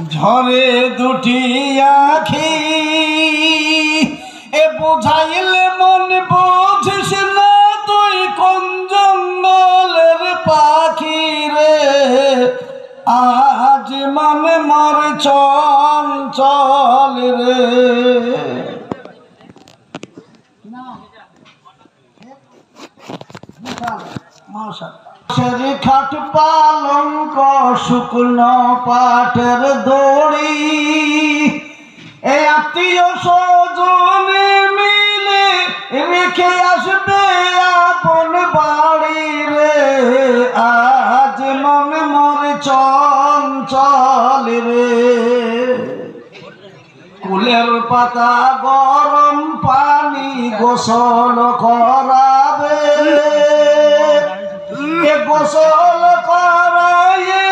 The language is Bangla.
ঝরে দুটি আখি এ বুঝাইলে মন বুঝিস না তুই কোন জঙ্গলের পাখি রে আজ মনে মর চঞ্চল রে খাট পালঙ্ক শুকনো পাটের দড়ি এ আত্মীয় স্বজনে মিলে রেখে আসবে আপন বাড়ি রে আজ মন মরে চঞ্চল রে কুলের পাতা গরম পানি গোসল করাবে গোসল করায়ে